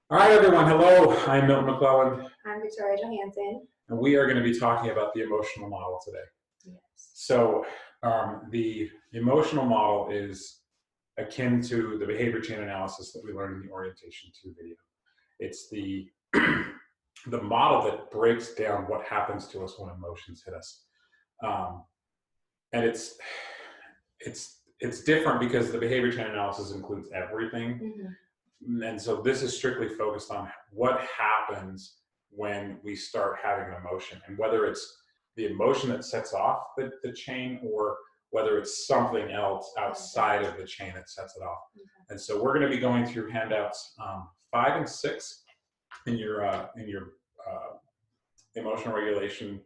All right, everyone. Hello. I'm Milton McClelland, I'm Victoria Johansson. and we are going to be talking about the emotional model today. Yes. So, the emotional model is akin to the behavior chain analysis that we learned in the Orientation 2 video. It's the the model that breaks down what happens to us when emotions hit us, and it's different because the behavior chain analysis includes everything. Mm-hmm. And so this is strictly focused on what happens when we start having an emotion, and whether it's the emotion that sets off the chain, or whether it's something else outside of the chain that sets it off. Okay. And so we're going to be going through handouts 5 and 6 in your emotional regulation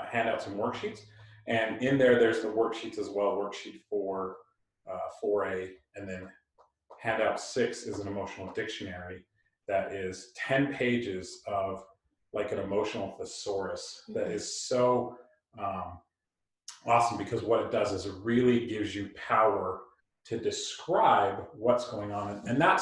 handouts and worksheets. And in there's the worksheets as well, worksheet 4A, and then handout 6 is an emotional dictionary that is 10 pages of like an emotional thesaurus that is so awesome, because what it does is it really gives you power to describe what's going on. And I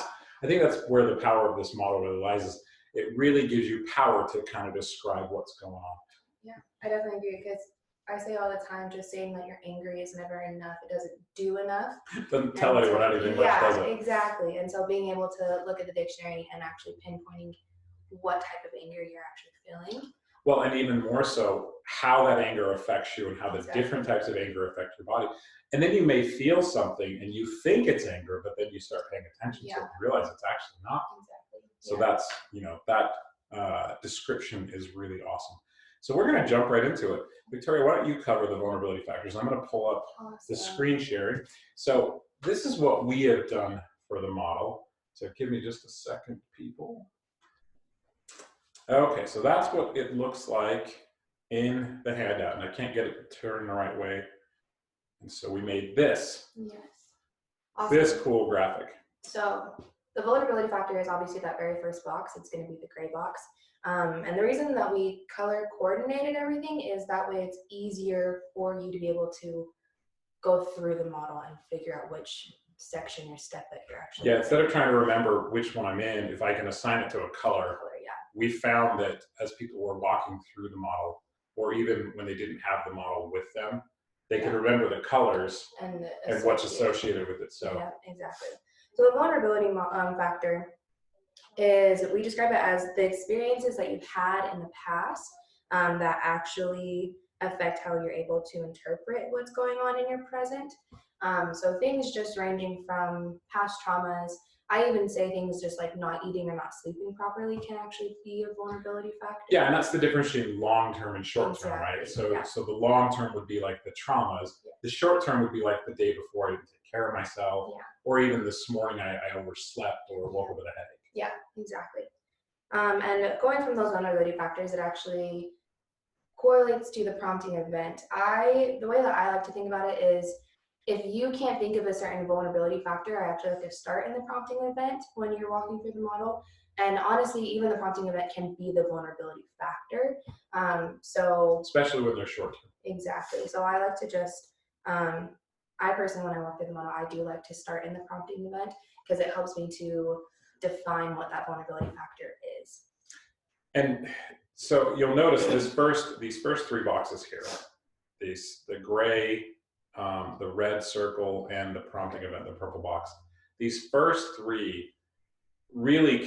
think that's where the power of this model really lies, is it really gives you power to kind of describe what's going on. Yeah, I definitely agree, because I say all the time, just saying that you're angry is never enough. It doesn't do enough. It doesn't tell anyone anything much, does it? Exactly. And so being able to look at the dictionary and actually pinpointing what type of anger you're actually feeling. Well, and even more so, how that anger affects you and how the different types of anger affect your body. And then you may feel something and you think it's anger, but then you start paying attention to it and realize it's actually not. Exactly. So that's, that description is really awesome. So we're going to jump right into it. Victoria, why don't you cover the vulnerability factors? I'm going to pull up the screen sharing. So this is what we have done for the model. So give me just a second, people. Okay, so that's what it looks like in the handout, and I can't get it to turn the right way. And so we made this. Yes. Awesome. This cool graphic. So the vulnerability factor is obviously that very first box. It's going to be the gray box. And the reason that we color coordinated everything is that way it's easier for you to be able to go through the model and figure out which section or step that you're actually in. Instead of trying to remember which one I'm in, if I can assign it to a color, we found that as people were walking through the model, or even when they didn't have the model with them, they could remember the colors and what's associated with it. So yeah, exactly. So the vulnerability factor is, we describe it as the experiences that you've had in the past that actually affect how you're able to interpret what's going on in your present. So things just ranging from past traumas. I even say things just like not eating or not sleeping properly can actually be a vulnerability factor. Yeah, and that's the difference between long-term and short-term, right? So the long-term would be like the traumas. The short-term would be like the day before I didn't take care of myself, or even this morning I overslept or woke up with a headache. Yeah, exactly. And going from those vulnerability factors, it actually correlates to the prompting event. The way that I like to think about it is, if you can't think of a certain vulnerability factor, I actually like to start in the prompting event when you're walking through the model. And honestly, even the prompting event can be the vulnerability factor. So especially when they're short term. Exactly. So I like to just, I personally, when I walk through the model, I do like to start in the prompting event, because it helps me to define what that vulnerability factor is. And so you'll notice these first 3 boxes here, the gray, the red circle, and the prompting event, the purple box. These first 3 really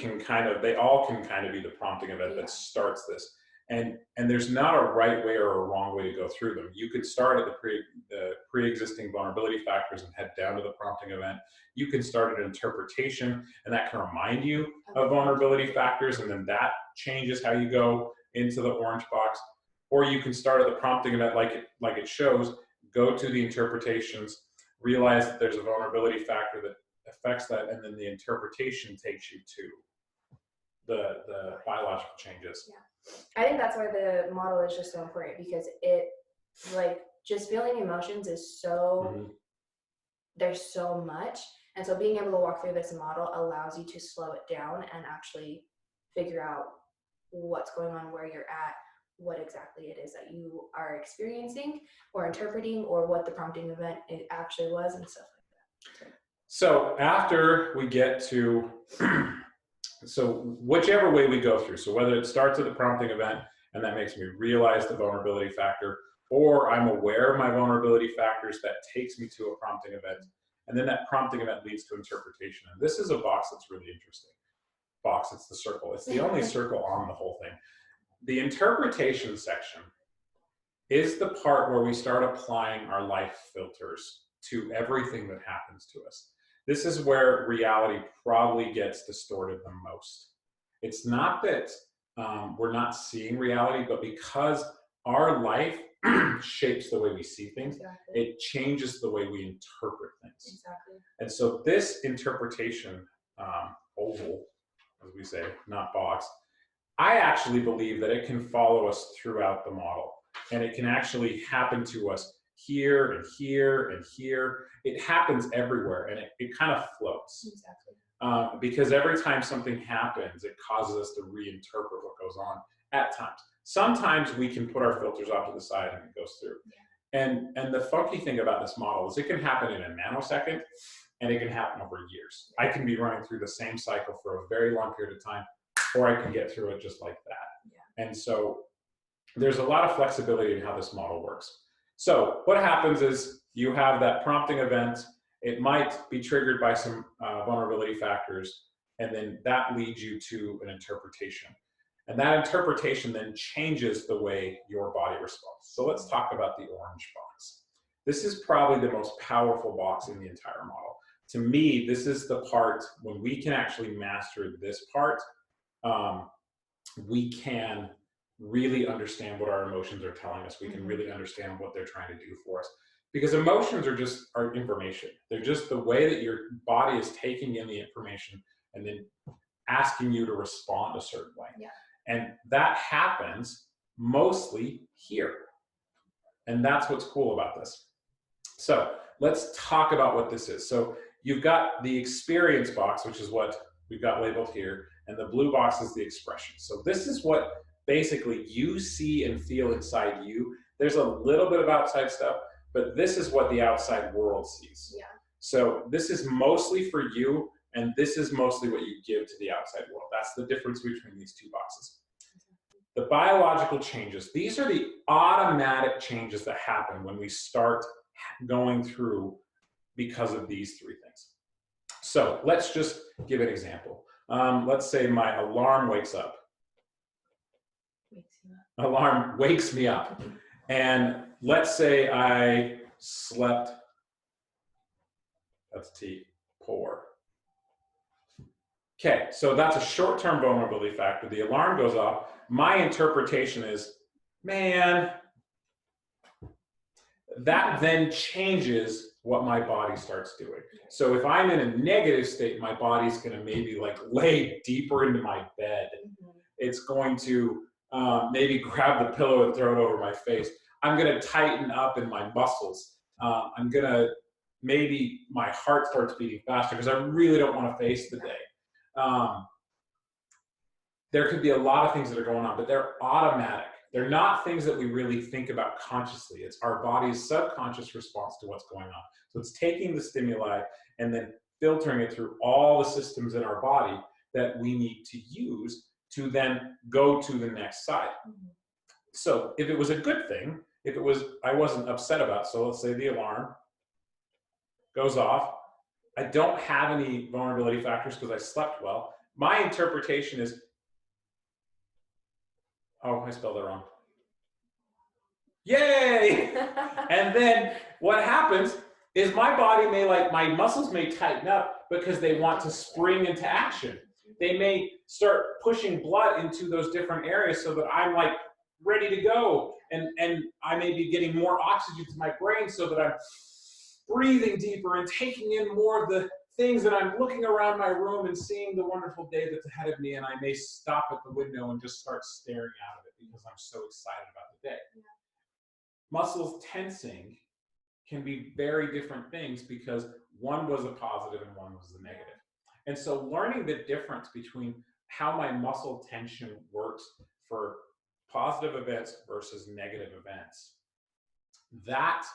they all can kind of be the prompting event that starts this. And there's not a right way or a wrong way to go through them. You could start at the pre-existing vulnerability factors and head down to the prompting event. You can start at interpretation, and that can remind you of vulnerability factors, and then that changes how you go into the orange box. Or you can start at the prompting event like it shows, go to the interpretations, realize that there's a vulnerability factor that affects that, and then the interpretation takes you to the biological changes. Yeah. I think that's why the model is just so important, because it, like, just feeling emotions is so, there's so much. And so being able to walk through this model allows you to slow it down and actually figure out what's going on, where you're at, what exactly it is that you are experiencing or interpreting, or what the prompting event it actually was, and stuff like that. So after we get to So whichever way we go through, so whether it starts at the prompting event and that makes me realize the vulnerability factor, or I'm aware of my vulnerability factors, that takes me to a prompting event, and then that prompting event leads to interpretation. And this is a box that's really interesting. Box, it's the circle. It's the only circle on the whole thing. The interpretation section is the part where we start applying our life filters to everything that happens to us. This is where reality probably gets distorted the most. It's not that we're not seeing reality, but because our life shapes the way we see things, Exactly. it changes the way we interpret things. Exactly. And so this interpretation oval, as we say, not box, I actually believe that it can follow us throughout the model, and it can actually happen to us here and here and here. It happens everywhere, and it kind of floats. Exactly. Because every time something happens, it causes us to reinterpret what goes on at times. Sometimes we can put our filters off to the side and it goes through. Yeah. And the funky thing about this model is it can happen in a nanosecond, and it can happen over years. I can be running through the same cycle for a very long period of time, or I can get through it just like that. Yeah. And so there's a lot of flexibility in how this model works. So what happens is you have that prompting event. It might be triggered by some vulnerability factors, and then that leads you to an interpretation. And that interpretation then changes the way your body responds. So let's talk about the orange box. This is probably the most powerful box in the entire model. To me, this is the part when we can actually master this part, we can really understand what our emotions are telling us. We can really understand what they're trying to do for us. Because emotions are just our information. They're just the way that your body is taking in the information and then asking you to respond a certain way. Yeah. And that happens mostly here. And that's what's cool about this. So let's talk about what this is. So you've got the experience box, which is what we've got labeled here, and the blue box is the expression. So this is what basically you see and feel inside you. There's a little bit of outside stuff, but this is what the outside world sees. Yeah. So this is mostly for you, and this is mostly what you give to the outside world. That's the difference between these two boxes. The biological changes, these are the automatic changes that happen when we start going through because of these three things. So let's just give an example. Let's say my alarm wakes up. Alarm wakes me up. And let's say I slept, that's T, poor. Okay, so that's a short-term vulnerability factor. The alarm goes off. My interpretation is, man, that then changes what my body starts doing. So if I'm in a negative state, my body's going to maybe like lay deeper into my bed. It's going to maybe grab the pillow and throw it over my face. I'm going to tighten up in my muscles. I'm going to, maybe my heart starts beating faster because I really don't want to face the day. There could be a lot of things that are going on, but they're automatic. They're not things that we really think about consciously. It's our body's subconscious response to what's going on. So it's taking the stimuli and then filtering it through all the systems in our body that we need to use to then go to the next side. So if it was a good thing, if it was, I wasn't upset about, so let's say the alarm goes off, I don't have any vulnerability factors because I slept well. My interpretation is, oh, I spelled it wrong. Yay! And then what happens is my body may, like, my muscles may tighten up because they want to spring into action. They may start pushing blood into those different areas so that I'm like ready to go. And I may be getting more oxygen to my brain so that I'm breathing deeper and taking in more of the things, that I'm looking around my room and seeing the wonderful day that's ahead of me, and I may stop at the window and just start staring out of it because I'm so excited about the day. Yeah. Muscles tensing can be very different things because one was a positive and one was a negative. And so learning the difference between how my muscle tension works for positive events versus negative events, that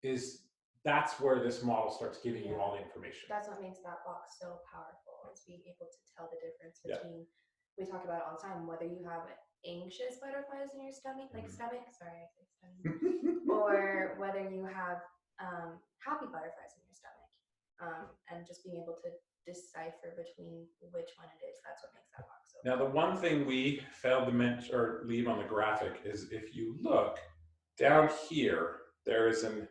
is that's where this model starts giving you all the information. That's what makes that box so powerful, is being able to tell the difference between, we talk about it all the time, whether you have anxious butterflies in your stomach, like stomach, sorry, I say stomach, or whether you have happy butterflies in your stomach, and just being able to decipher between which one it is. That's what makes that box so Now, the one thing we failed to mention or leave on the graphic is if you look down here, there is an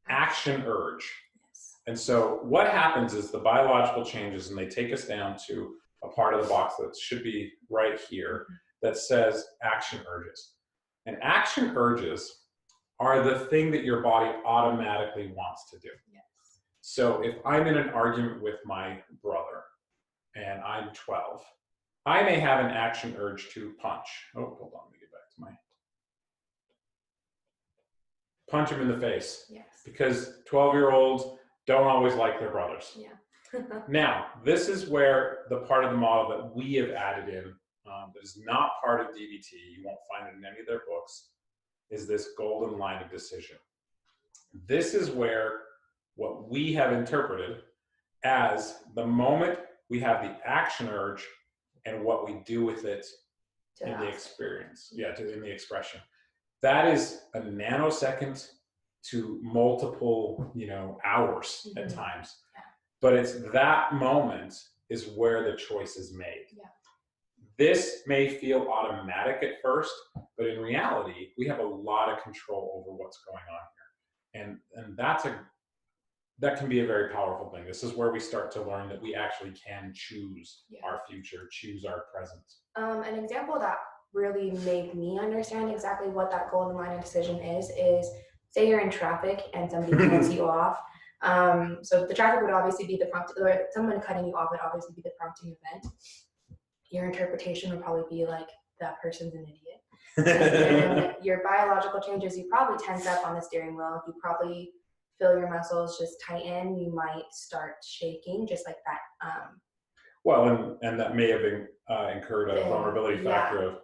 action urge. Yes. And so what happens is the biological changes, and they take us down to a part of the box that should be right here that says action urges. And action urges are the thing that your body automatically wants to do. Yes. So if I'm in an argument with my brother and I'm 12, I may have an action urge to punch. Oh, hold on, let me get back to my punch him in the face. Yes. Because 12-year-olds don't always like their brothers. Yeah. Now, this is where the part of the model that we have added in that is not part of DBT, you won't find it in any of their books, is this golden line of decision. This is where what we have interpreted as the moment we have the action urge and what we do with it in the experience, in the expression. That is a nanosecond to multiple, hours at times. Yeah. But it's that moment is where the choice is made. Yeah. This may feel automatic at first, but in reality, we have a lot of control over what's going on here. And that can be a very powerful thing. This is where we start to learn that we actually can choose our future, choose our present. An example that really made me understand exactly what that golden line of decision is say you're in traffic and somebody cuts you off. So the traffic would obviously be the prompt, or someone cutting you off would obviously be the prompting event. Your interpretation would probably be like, that person's an idiot. And your biological changes, you probably tense up on the steering wheel. You probably feel your muscles just tighten. You might start shaking, just like that. Well, and that may have incurred a vulnerability factor of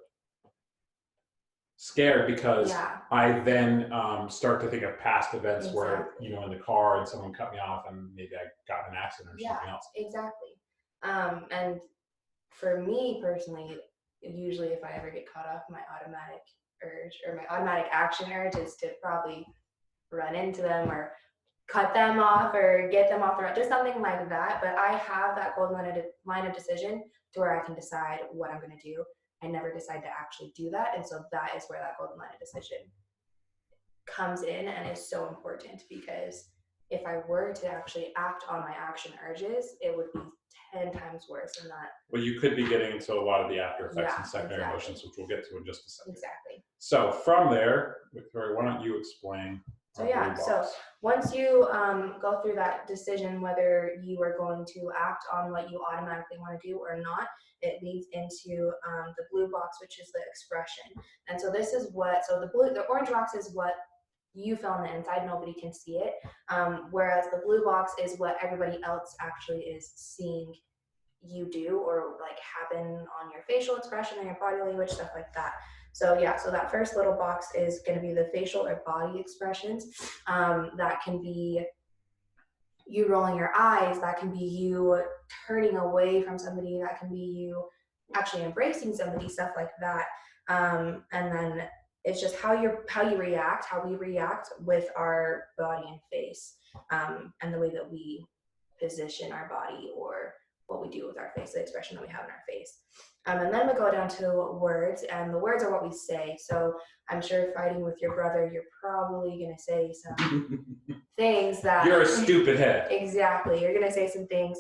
scared because I then start to think of past events where, in the car and someone cut me off and maybe I got in an accident or something else. Exactly. And for me personally, usually if I ever get caught off, my automatic urge or my automatic action urge is to probably run into them or cut them off or get them off the road, just something like that. But I have that golden line of decision to where I can decide what I'm going to do. I never decide to actually do that. And so that is where that golden line of decision comes in and is so important, because if I were to actually act on my action urges, it would be 10 times worse than that. Well, you could be getting into a lot of the after effects and secondary emotions, which we'll get to in just a second. Exactly. So from there, Victoria, why don't you explain? So once you go through that decision, whether you are going to act on what you automatically want to do or not, it leads into the blue box, which is the expression. And so this is the orange box is what you feel on the inside, nobody can see it. Whereas the blue box is what everybody else actually is seeing you do or like happen on your facial expression and your body language, stuff like that. So that first little box is going to be the facial or body expressions. That can be you rolling your eyes, that can be you turning away from somebody, that can be you actually embracing somebody, stuff like that. And then it's just how we react with our body and face, and the way that we position our body or what we do with our face, the expression that we have in our face. And then we go down to words, and the words are what we say. So I'm sure fighting with your brother, you're probably going to say some things that... You're a stupid head. Exactly. You're going to say some things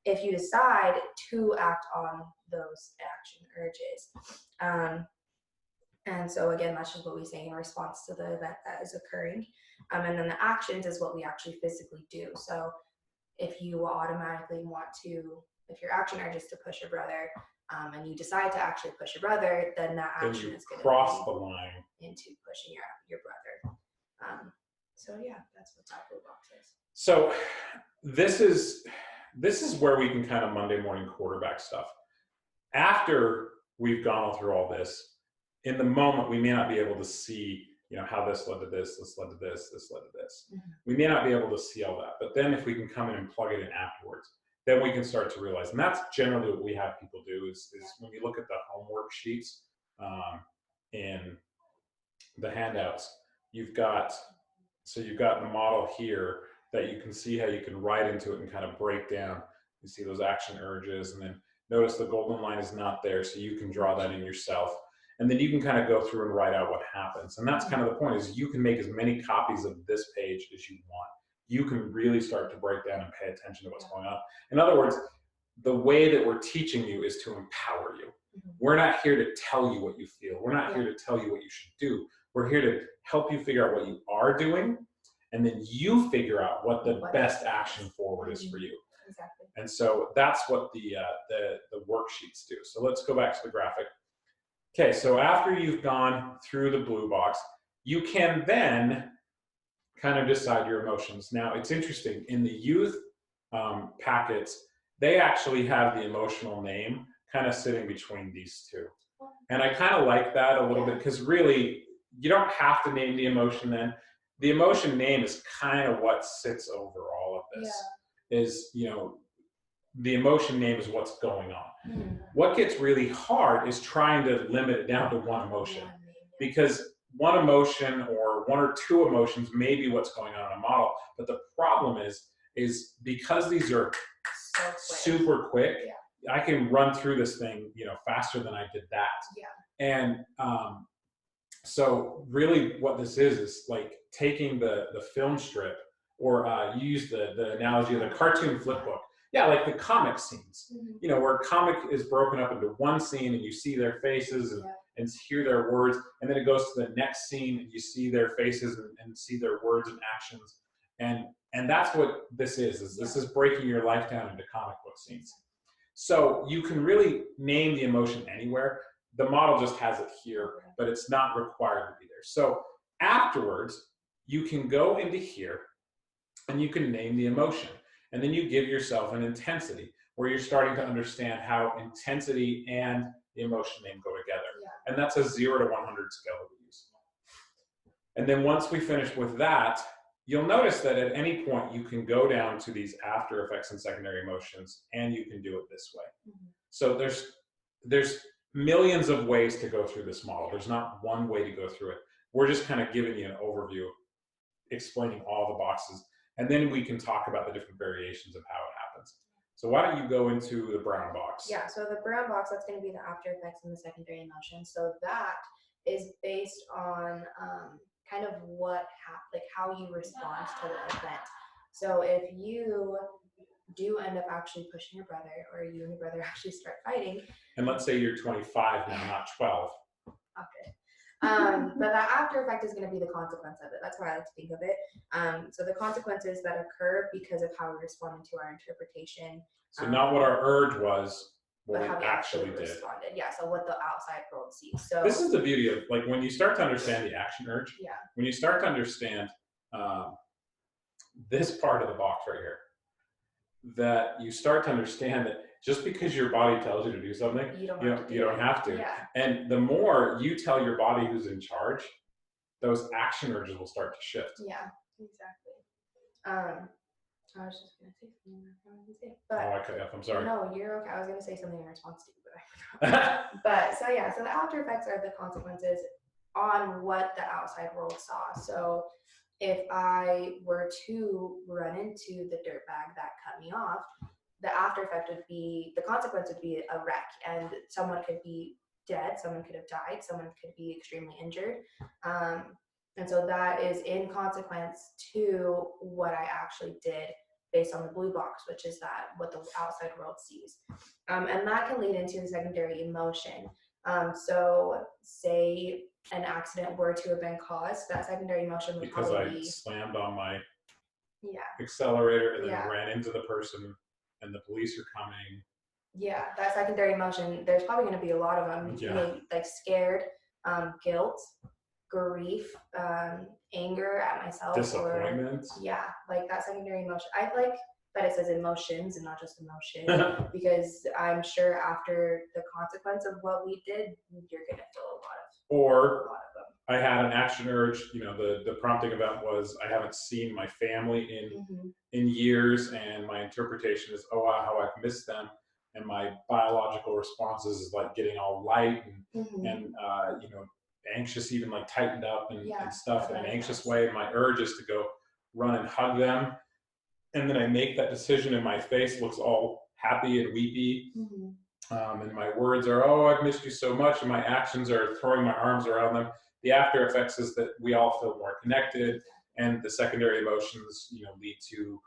if you decide to act on those action urges. And so again, that's just what we say in response to the event that is occurring. And then the actions is what we actually physically do. So if you automatically if your action urge is to push your brother, and you decide to actually push your brother, then that action is going to cross the line into pushing your brother. That's what that blue box is. So this is where we can kind of Monday morning quarterback stuff. After we've gone through all this, in the moment, we may not be able to see how this led to this led to this led to this. Mhm. We may not be able to see all that, but then if we can come in and plug it in afterwards, then we can start to realize, and that's generally what we have people do is when you look at the homework sheets in the handouts, you've got the model here that you can see how you can write into it and kind of break down. You see those action urges, and then notice the golden line is not there, so you can draw that in yourself. And then you can kind of go through and write out what happens. And that's kind of the point, is you can make as many copies of this page as you want. You can really start to break down and pay attention to what's going on. In other words, the way that we're teaching you is to empower you. We're not here to tell you what you feel. We're not here to tell you what you should do. We're here to help you figure out what you are doing, and then you figure out what the best action forward is for you. Exactly. And so that's what the worksheets do. So let's go back to the graphic. Okay, so after you've gone through the blue box, you can then kind of decide your emotions. Now, it's interesting, in the youth packets, they actually have the emotional name kind of sitting between these two. And I kind of like that a little bit, because really, you don't have to name the emotion then. The emotion name is kind of what sits over all of this. Is, the emotion name is what's going on. What gets really hard is trying to limit it down to one emotion, because one emotion or one or two emotions may be what's going on in a model. But the problem is because these are super quick, I can run through this thing, faster than I did that. And so really what this is like taking the film strip, or you use the analogy of the cartoon flip book. Yeah, like the comic scenes, where a comic is broken up into one scene and you see their faces and hear their words, and then it goes to the next scene and you see their faces and see their words and actions. And that's what this is this is breaking your life down into comic book scenes. So you can really name the emotion anywhere. The model just has it here, but it's not required to be there. So afterwards, you can go into here and you can name the emotion. And then you give yourself an intensity, where you're starting to understand how intensity and the emotion name go together. And that's a 0 to 100 scale that we use. And then once we finish with that, you'll notice that at any point you can go down to these after effects and secondary emotions, and you can do it this way. So there's millions of ways to go through this model. There's not one way to go through it. We're just kind of giving you an overview, explaining all the boxes, and then we can talk about the different variations of how it happens. So why don't you go into the brown box? Yeah, so the brown box, that's going to be the after effects and the secondary emotions. So that is based on kind of how you respond to the event. So if you do end up actually pushing your brother, or you and your brother actually start fighting. And let's say you're 25 now, not 12. Okay. But that after effect is going to be the consequence of it. That's why I like to think of it. So the consequences that occur because of how we responded to our interpretation. So not what our urge was, what but how we we actually did. Responded. Yeah, so what the outside world sees. So this is the beauty of, like, when you start to understand the action urge, when you start to understand this part of the box right here, that you start to understand that just because your body tells you to do something, you don't have to. And the more you tell your body who's in charge, those action urges will start to shift. Yeah, exactly. I was just going to say something I wanted to say. But I cut you off. I'm sorry. No, you're okay. I was going to say something in response to you, but I forgot. But so the after effects are the consequences on what the outside world saw. So if I were to run into the dirtbag that cut me off, the after effect would be, the consequence would be a wreck, and someone could be dead, someone could have died, someone could be extremely injured. And so that is in consequence to what I actually did based on the blue box, which is that what the outside world sees. And that can lead into the secondary emotion. So say an accident were to have been caused, that secondary emotion would because probably I be, slammed on my accelerator and then ran into the person and the police are coming. Yeah, that secondary emotion, there's probably going to be a lot of them. Like scared, guilt, grief, anger at myself, disappointment. Like that secondary emotion. I like that it says emotions and not just emotion, because I'm sure after the consequence of what we did, you're gonna feel a lot of them. I had an action urge. The prompting event was I haven't seen my family in years, and my interpretation is, oh wow, how I've missed them. And my biological responses is like getting all light and anxious, even like tightened up and stuff in an anxious way. And my urge is to go run and hug them. And then I make that decision, and my face looks all happy and weepy. And my words are, oh, I've missed you so much. And my actions are throwing my arms around them. The after effects is that we all feel more connected, and the secondary emotions, lead to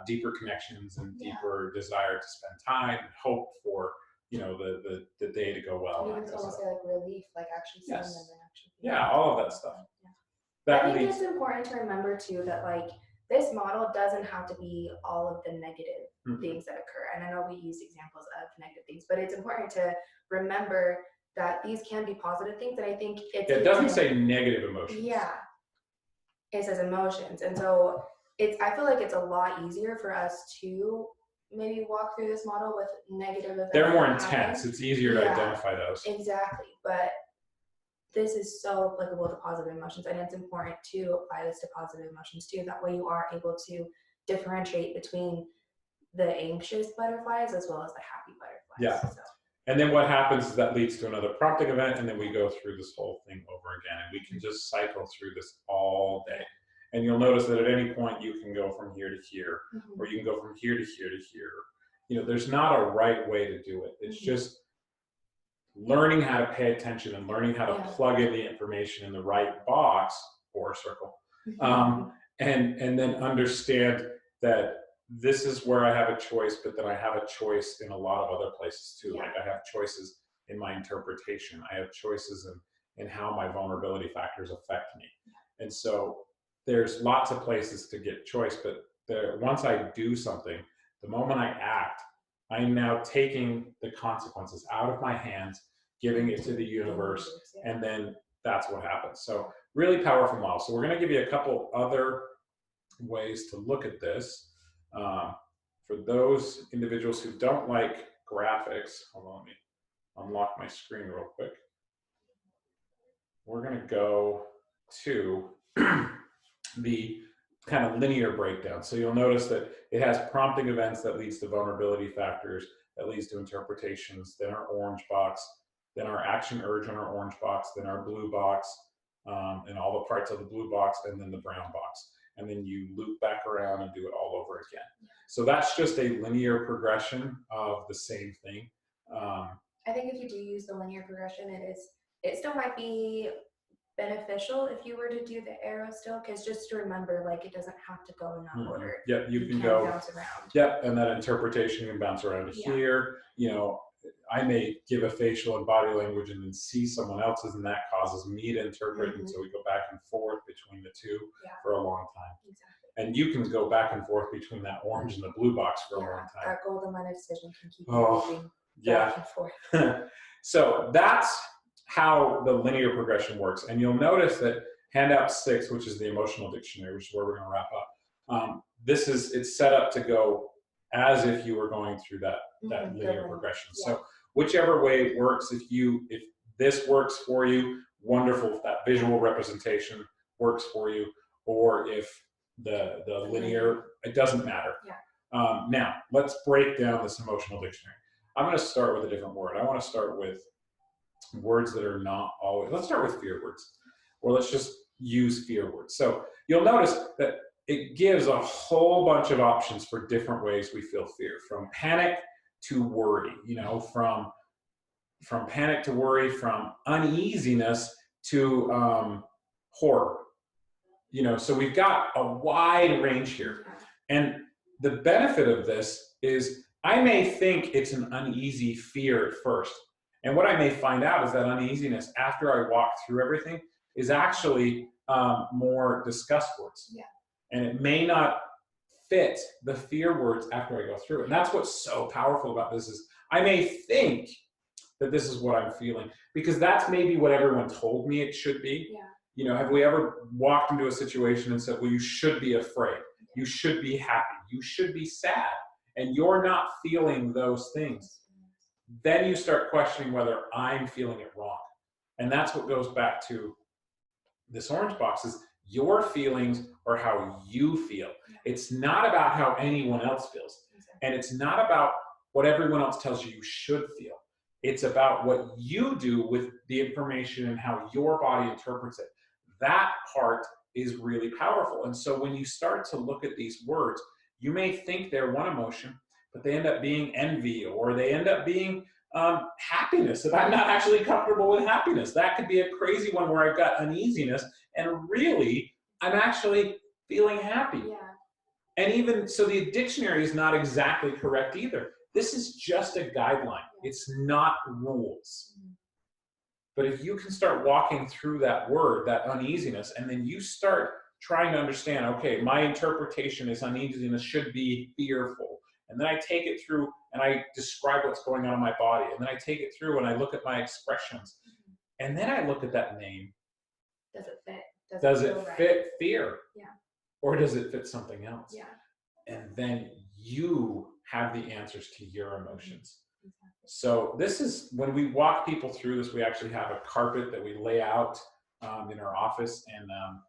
deeper connections and deeper desire to spend time and hope for, the day to go well. And even almost like relief, like actually seeing them in action. Yeah, all of that stuff. I think it's important to remember too that like this model doesn't have to be all of the negative things that occur. And I know we use examples of negative things, but it's important to remember that these can be positive things. And I think it doesn't say negative emotions. Yeah, it says emotions. And so I feel like it's a lot easier for us to maybe walk through this model with negative events. They're more intense. It's easier to identify those. Exactly. But this is so applicable to positive emotions, and it's important to apply this to positive emotions too. That way you are able to differentiate between the anxious butterflies as well as the happy butterflies. Yeah. So. And then what happens is that leads to another prompting event, and then we go through this whole thing over again. And we can just cycle through this all day. And you'll notice that at any point you can go from here to here, or you can go from here to here to here. There's not a right way to do it. It's just learning how to pay attention and learning how to plug in the information in the right box or circle, and then understand that this is where I have a choice, but then I have a choice in a lot of other places too. Like I have choices in my interpretation. I have choices in how my vulnerability factors affect me. And so there's lots of places to get choice, but once I do something, the moment I act, I'm now taking the consequences out of my hands, giving it to the universe, and then that's what happens. So really powerful model. So we're going to give you a couple other ways to look at this. For those individuals who don't like graphics, hold on, let me unlock my screen real quick. We're going to go to the kind of linear breakdown. So you'll notice that it has prompting events that leads to vulnerability factors, that leads to interpretations, then our orange box, then our action urge on our orange box, then our blue box, and all the parts of the blue box, and then the brown box. And then you loop back around and do it all over again. So that's just a linear progression of the same thing. I think if you do use the linear progression, it still might be beneficial if you were to do the arrow still, because just to remember, like, it doesn't have to go in that order. Yep, you can go bounce around. Yep, and that interpretation can bounce around to here. I may give a facial and body language and then see someone else's, and that causes me to interpret, and so we go back and forth between the two for a long time. Exactly. And you can go back and forth between that orange and the blue box for a long time. That golden line of decision can keep moving back and forth. So that's how the linear progression works. And you'll notice that handout 6, which is the emotional dictionary, which is where we're going to wrap up, it's set up to go as if you were going through that linear progression. So whichever way works, if this works for you, wonderful. If that visual representation works for you, or if the linear, it doesn't matter. Now let's break down this emotional dictionary. I'm going to start with a different word. I want to start with words that are not always, let's start with fear words, or let's just use fear words. So you'll notice that it gives a whole bunch of options for different ways we feel fear, from panic to worry, from panic to worry, from uneasiness to horror. So we've got a wide range here. And the benefit of this is I may think it's an uneasy fear at first. And what I may find out is that uneasiness, after I walk through everything, is actually more disgust words. And it may not fit the fear words after I go through it. And that's what's so powerful about this is I may think that this is what I'm feeling, because that's maybe what everyone told me it should be. Have we ever walked into a situation and said, well, you should be afraid, you should be happy, you should be sad, and you're not feeling those things? Then you start questioning whether I'm feeling it wrong. And that's what goes back to this orange box is your feelings or how you feel. It's not about how anyone else feels. And it's not about what everyone else tells you should feel. It's about what you do with the information and how your body interprets it. That part is really powerful. And so when you start to look at these words, you may think they're one emotion, but they end up being envy, or they end up being happiness. If I'm not actually comfortable with happiness, that could be a crazy one where I've got uneasiness, and really, I'm actually feeling happy. Yeah. And even so, the dictionary is not exactly correct either. This is just a guideline. It's not rules. Mm-hmm. But if you can start walking through that word, that uneasiness, and then you start trying to understand, okay, my interpretation is uneasiness should be fearful. And then I take it through and I describe what's going on in my body. And then I take it through and I look at my expressions. And then I look at that name. Does it fit? Does it fit fear? Yeah. Or does it fit something else? Yeah. And then you have the answers to your emotions. Exactly. So this is, when we walk people through this, we actually have a carpet that we lay out in our office. And I'm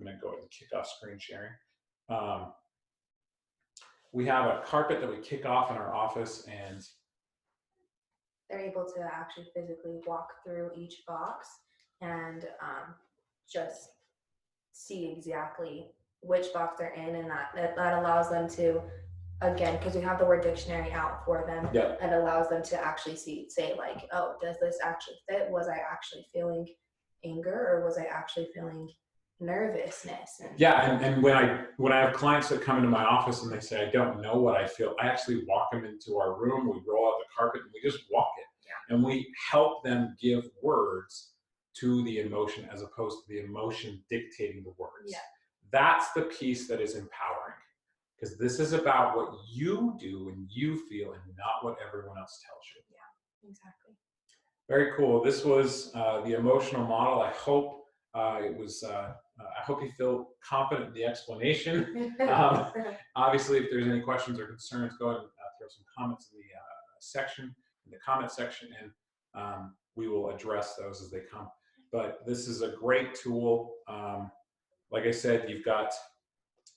going to go ahead and kick off screen sharing. We have a carpet that we kick off in our office, and they're able to actually physically walk through each box and just see exactly which box they're in, and that allows them to, again, because we have the word dictionary out for them, and allows them to actually say like, oh, does this actually fit? Was I actually feeling anger, or was I actually feeling nervousness? And when I have clients that come into my office and they say, I don't know what I feel, I actually walk them into our room, we roll out the carpet, and we just walk it. And we help them give words to the emotion as opposed to the emotion dictating the words. That's the piece that is empowering, because this is about what you do and you feel, and not what everyone else tells you. Yeah, exactly. Very cool. This was the emotional model. I hope I hope you feel confident in the explanation. Obviously, if there's any questions or concerns, go ahead and throw some comments in the comment section, and we will address those as they come. But this is a great tool. Like I said, you've got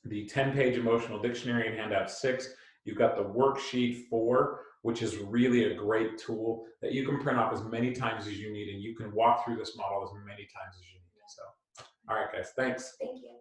the 10-page emotional dictionary in handout 6. You've got the worksheet 4, which is really a great tool that you can print off as many times as you need, and you can walk through this model as many times as you need. So, all right, guys, thanks. Thank you.